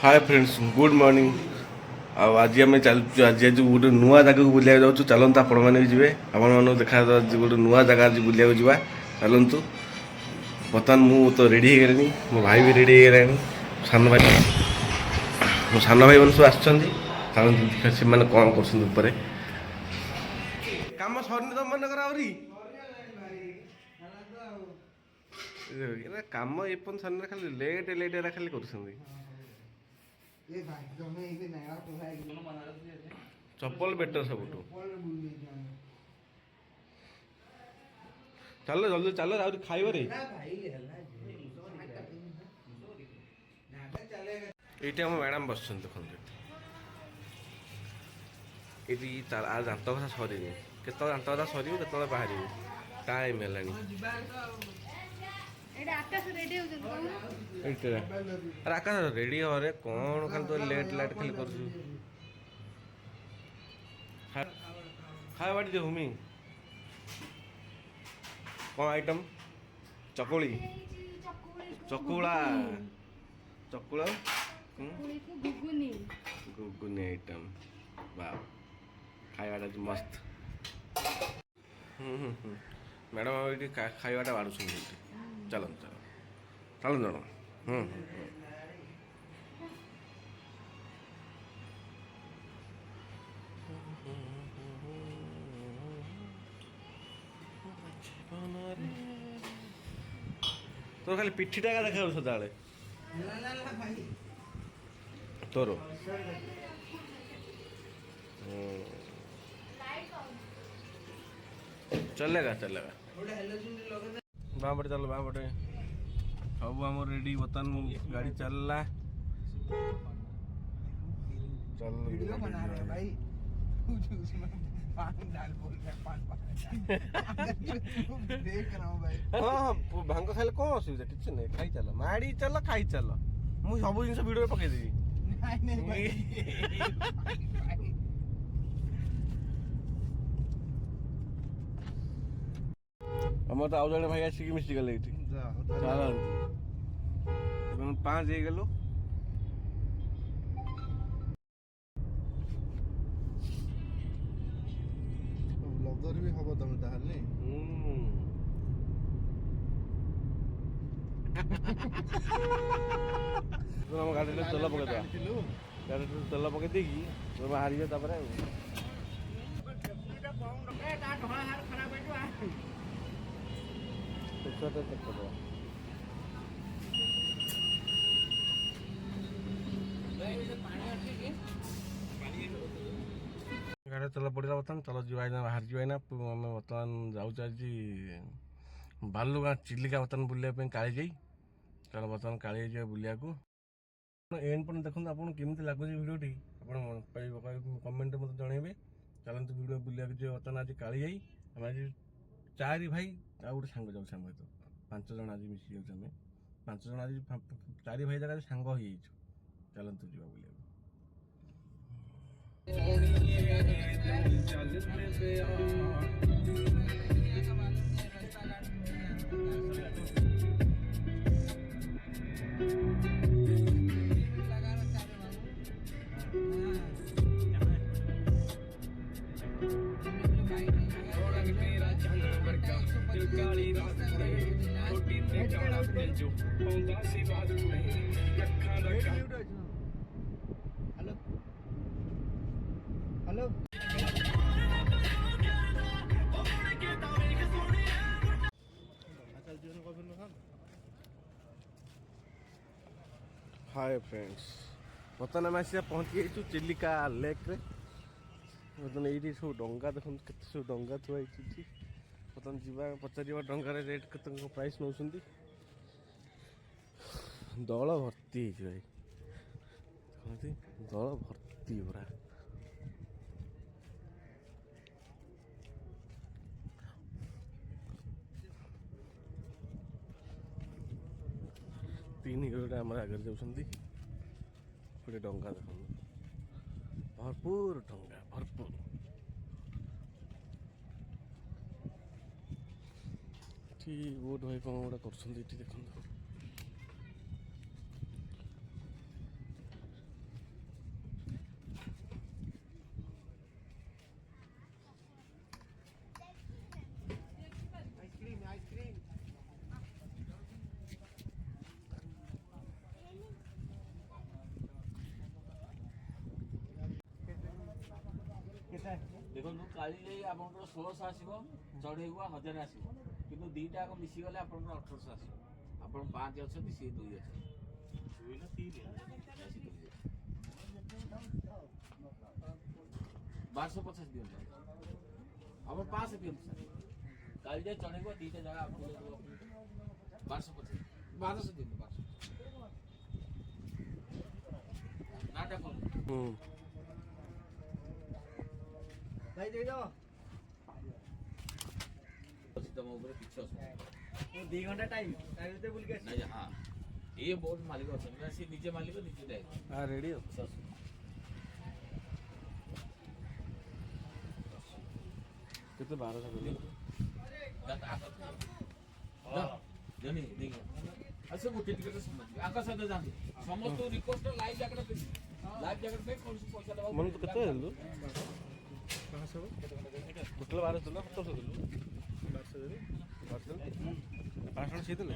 Hi friends good morning. आज आम चलु आज गोटे नुआ जगह को बुलाया जाऊँ। चलतु आपण मैंने भी जी आप देखा गोटे नुआ जगह आज बुलाया जा चलतु। बर्तमान मु तो रेडी हो गली, मो भाई भी रेडी हो गला, सान भाई मो सान भाई मैंने सब आसते से मैंने कौन कर काम सरनी तुम मन कर काम एपन सरनी खाली लेट लेट खाली कर चप्पल बेटर सब चल जल्दी चल खाइब ये आम मैडम बस देखते ये आज दात कथा सर के दात कथा सर के बाहर टाइम है आकाश रेडी हे कौन खाली तो लेट लाइट खाली कर खाए हुमी कौन आइटम चकुली चकुला चकुला गुगुनी आइटम वाह खाइबाटा मस्त। मैडम ये खाइबाटा बाढ़ चलो चलो चलो जन तो खाली पिठीटा का देखा सदा तोर चलेगा चलेगा बापटे चल बापटे सब आम रेडी बर्तमान गाड़ी चलला चल हाँ भांग खाइले कौन असुविधा किसी नहीं खाई चल माड़ी चल खाई चल मुझे सब जिन भिडियो पकईदेवी आम तो आउ जड़े भाई आसिक मिशिगले ये 5 हो ब्लॉगर भी हम तुम ताहले हम गाड़ी तेल पकईदा गाड़ी तेल पकई देगी बाहर गाड़ी तेल पड़ा बर्तमान चलो जाना बाहर जाना आम बर्तमान जाऊँ आज बालुगाँ चिलिका बर्तमान बुलाया काली जाई चलो बर्तमान काली जा बुलिया को एंड पर देखो आपको केमी लगुच भिडियोटी आप कमेंट मत जनइबे। चलते भिडियो बुलिया बर्तमान आज काली जाई आम आज 4 भाई आ गोटे सांग जाऊँ आम सहित 5 जन आज मिसी जाऊँ 5 जन आज 4 भाई जगह सांग हो चलते जा बुलिया हेलो हाय फ्रेंड्स बर्तमान आम आस पहुँची जाइए चिलिका लेक रे बर्तमान ये सब डंगा देखो के सब डंगा थुआई बर्तमान जा पचार डंगार रेट के प्राइस नौ दल भर्ती भाई दल भर्ती पूरा तीन किलोमीटर आम आगे जाऊँगी गोटे डंगा देख भरपूर डंगा भरपूर बोट भाई कौन गोटे कर देखो ଦେଖନ୍ତୁ କାଳି ଯାଇ ଆପଣଙ୍କର 1600 ଆସିବ, ଚଢ଼େଇଗୁଆ 1000 ଆସିବ, କିନ୍ତୁ ଦୁଇଟା ଯାକ ମିଶିଗଲେ ଆପଣଙ୍କର 1800 ଆସିବ। ଆପଣ 5 ଅଛନ୍ତି, ସିଏ 2 ଅଛନ୍ତି, 2 ନା 3 1250 ଦିଅନ୍ତୁ, ଆପଣ 500 ଦିଅନ୍ତୁ ସାର୍। କାଳି ଯାଇ ଚଢ଼େଇଗୁଆ ଦୁଇଟା ଜାଗା ଆପଣଙ୍କୁ 1250, 1200 ଦିଅନ୍ତୁ, 1200 ନାଟା କଣ ଭାଇ ଦେଇଦବ ତମ ଉପରେ କିଛି ଅସୁବିଧା 2 ଘଣ୍ଟା ଟାଇମ୍ ତା ଭିତରେ ବୁଲିକି ଆସିବି। ନାହିଁ। ହଁ, ଇଏ ବହୁତ ମାଲିକ ଅଛନ୍ତି ନା, ସିଏ ନିଜେ ମାଲିକ, ନିଜେ ଡ୍ରାଇଭର। ରେଡ଼ି ଆଉ କେତେ 1200 ଦେଲି ସେ ଗୋଟେ ଟିକେଟ ଆଙ୍କ ସହିତ ଯାଆନ୍ତୁ, ସମସ୍ତଙ୍କୁ ରିକ୍ୱେଷ୍ଟ ଲାଇଭ୍ ଜ୍ୟାକେଟ ପିନ୍ଧି, ଲାଇଭ୍ ଜ୍ୟାକେଟ ପାଇଁ କୌଣସି ପଇସା ଦେବାକୁ ମନେ ତ କେତେ ଦେଲୁ 1200 ଟୋଟାଲ 1200 ଦେଲୁ 1700 ଦେଲୁ 1200 ଦେଲୁ 500 ସିଏ ଦେଲେ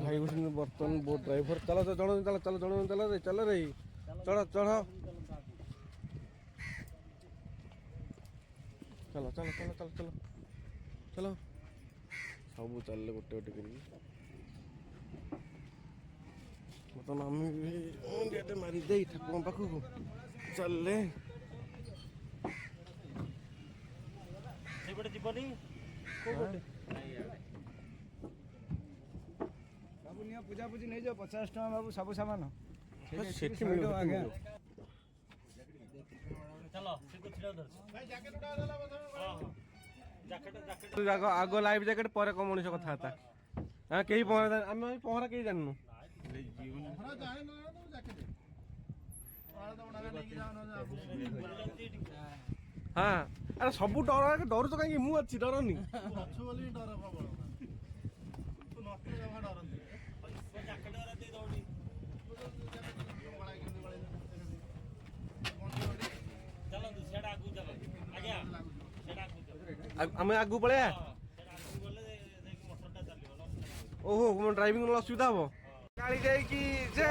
ଭାଇ କହୁଛନ୍ତି ବର୍ତ୍ତମାନ ବୋଟ୍ ଡ୍ରାଇଭର ଚାଲ ଜଣ ଚାଲ ଚାଲ ଜଣ ଚାଲ ରେ ଚଢ ଚଢ ଚାଲ ଚାଲ ଚାଲ ଚାଲ ଚାଲ ଚାଲ ସବୁ ଚାଲିଲେ ଗୋଟେ ଗୋଟେ କରିକି ବର୍ତ୍ତମାନ ଆମେ ବି ମୁଣ୍ଡିଆଟେ ମାରି ଦେଇ ଠାକୁରଙ୍କ ପାଖକୁ ଚାଲିଲେ ସେପଟେ ଯିବନି ବାବୁ ନିଅ ପୂଜାପୂଜି ନେଇଯାଅ 50 ଟଙ୍କା ବାବୁ ସବୁ ସାମାନ ସେଠି ମିଳିବ ଆଜ୍ଞା ଆଗ ଲାଇଫ୍ ଜ୍ୟାକେଟ ପରେ କଣ ମଣିଷ କଥାବାର୍ତ୍ତା ଆମେ କେହି ପହଁରା ଆମେ ପହଁରା କେହି ଜାଣିନୁ ହଁ ଆରେ ସବୁ ଡର ଡରୁଛ କାହିଁକି ମୁଁ ଅଛି ଡରନି ଆମେ ଆଗକୁ ପଳେଇବା ଓହୋ ମୋ ଡ୍ରାଇଭିଂ ଅସୁବିଧା ହବ କାଳି ଯାଇକି ଯେ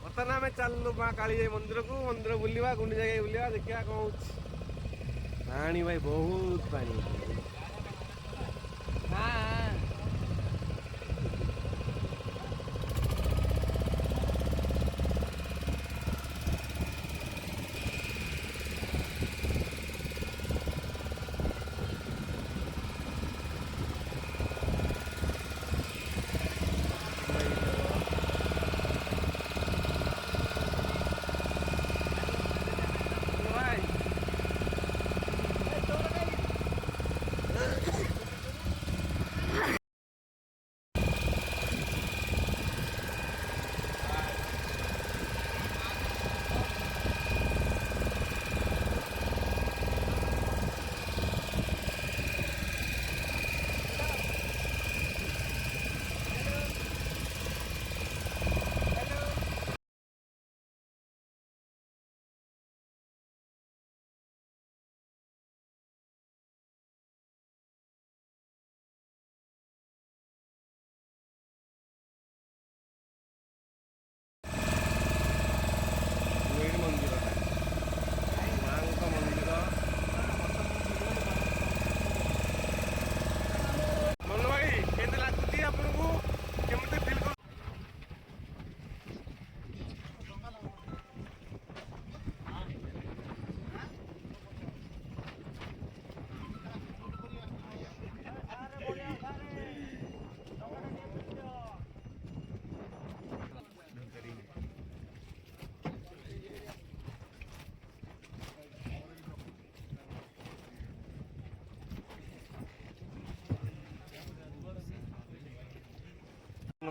ବର୍ତ୍ତମାନ ଆମେ ଚାଲିଲୁ ମା କାଳିଜାଇ ମନ୍ଦିରକୁ ମନ୍ଦିର ବୁଲିବା ଗୁଣ୍ଡିଚା ଘାଇ ବୁଲିବା ଦେଖିବା କଣ ହଉଛି ପାଣି ଭାଇ ବହୁତ ପାଣି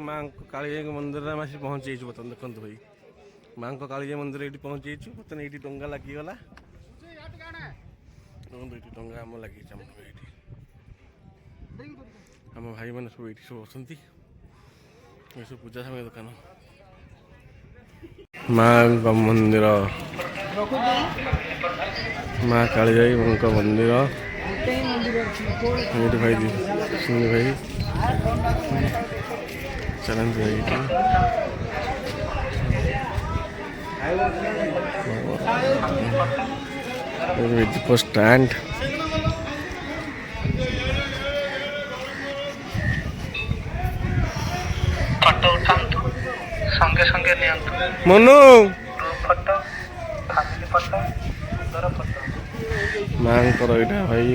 ମାଙ୍କ କାଳିଜାଇ ମନ୍ଦିରରେ ଆମେ ଆସି ପହଞ୍ଚି ଯାଇଛୁ ବର୍ତ୍ତମାନ ଦେଖନ୍ତୁ ଭାଇ ମାଙ୍କ କାଳିଜାଇ ମନ୍ଦିର ଏଇଠି ପହଞ୍ଚି ଯାଇଛୁ ବର୍ତ୍ତମାନ ଏଇଠି ଡଙ୍ଗା ଲାଗିଗଲା ଦେଖନ୍ତୁ ଏଇଠି ଡଙ୍ଗା ଆମ ଲାଗିଛି ଆମର ଏଇଠି ଆମ ଭାଇମାନେ ସବୁ ଏଇଠି ସବୁ ଅଛନ୍ତି ଏସବୁ ପୂଜା ସାମଗ୍ରୀ ଦୋକାନ ମାଙ୍କ ମନ୍ଦିର ମା କାଳିଜାଇ ମାଙ୍କ ମନ୍ଦିର ଏଇଠି ଭାଇ ଶୁଣି ଭାଇ ଚାଲନ୍ତୁ ଏଇଠି ଦୀପ ଷ୍ଟାଣ୍ଡ ଫଟୋ ଉଠାନ୍ତୁ ସଙ୍ଗେ ସଙ୍ଗେ ନିଅନ୍ତୁ ମନୁ ଗ୍ରୁପ୍ ଫଟୋ ଫ୍ୟାମିଲି ଫଟୋ ସୁନ୍ଦର ଫଟୋ ମାଙ୍କର ଏଇଟା ଭାଇ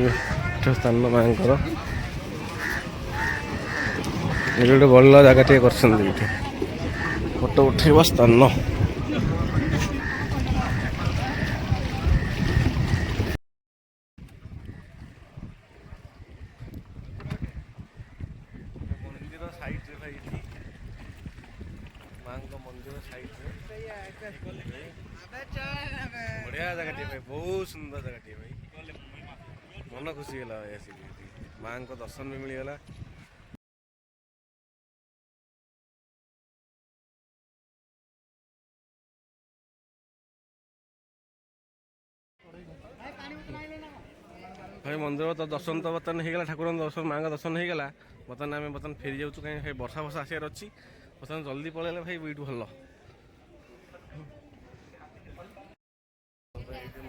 ସ୍ଥାନ ମାଙ୍କର ଏଠି ଗୋଟେ ଭଲ ଜାଗା ଟିକେ କରିଛନ୍ତି ଏଇଠି ଫଟୋ ଉଠେଇବା ସ୍ଥାନ ମନ୍ଦିର ସାଇଡରେ ଭାଇ ଏଠି ମାଙ୍କ ମନ୍ଦିର ସାଇଡରେ ବଢିଆ ଜାଗାଟିଏ ଭାଇ ବହୁତ ସୁନ୍ଦର ଜାଗାଟିଏ ଭାଇ ମନ ଖୁସି ହେଲା ଭାଇ ଆସିକି ଏଠି ମାଙ୍କ ଦର୍ଶନ ବି ମିଳିଗଲା ଭାଇ ମନ୍ଦିର ତ ଦର୍ଶନ ତ ବର୍ତ୍ତମାନ ହେଇଗଲା ଠାକୁରଙ୍କ ଦର୍ଶନ ମାଙ୍କ ଦର୍ଶନ ହେଇଗଲା ବର୍ତ୍ତମାନ ଆମେ ଫେରି ଯାଉଛୁ କାହିଁକି ଭାଇ ବର୍ଷା ଆସିବାର ଅଛି ବର୍ତ୍ତମାନ ଜଲ୍ଦି ପଳେଇଲେ ଭାଇ ଏଇଠୁ ଭଲ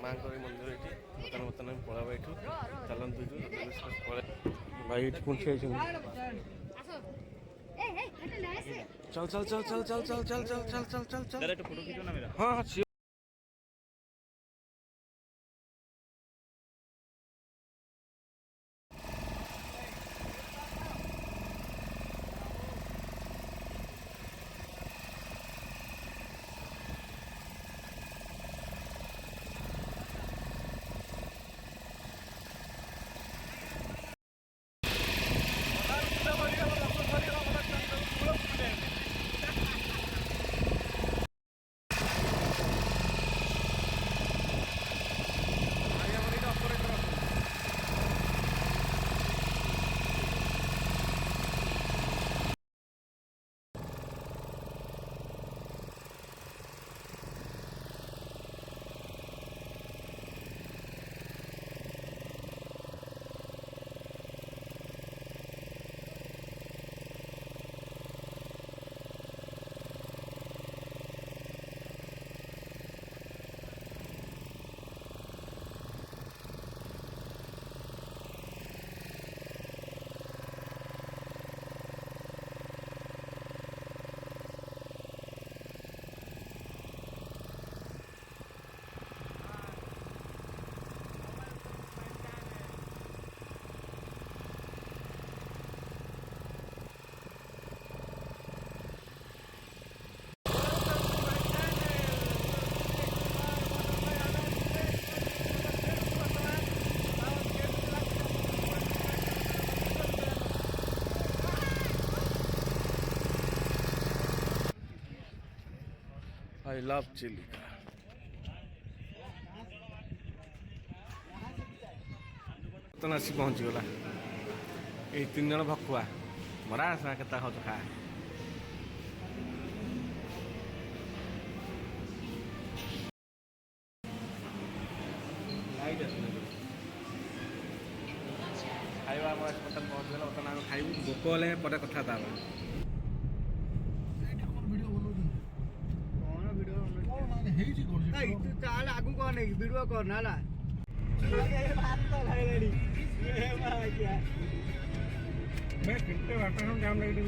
ମାଙ୍କର ଏଇ ମନ୍ଦିର ଏଇଠି ବର୍ତ୍ତମାନ ଆମେ ପଳେଇବା ଏଇଠୁ ଚାଲନ୍ତୁ ଏଇଠୁ ଭାଇ ଏଇଠି ପୁଣି ଠିଆ ହେଇଛନ୍ତି चल चल चल चल चल चल चल चल चल चल चल चल डायरेक्ट फोटो खींचो ना मेरा हाँ हाँ I love Chilika. तो आसी पहुँचीगला ये 3 जन भकुआ मरा आसा के खाऊ खा खाଇବା ବର୍ତ୍ତମାନ ପହଞ୍ଚିଗଲା ବର୍ତ୍ତମାନ ଆମେ ଖାଇବୁ ଭୋକ ହେଲେ ପରେ କଥାବାର୍ତ୍ତା ହେବା ତାହେଲେ ଆଗକୁ କଣ ନେଇକି ଭିଡିଓ କରନା ହେଲା କେତେ ବାଟ ଜାମ୍ ଲାଗି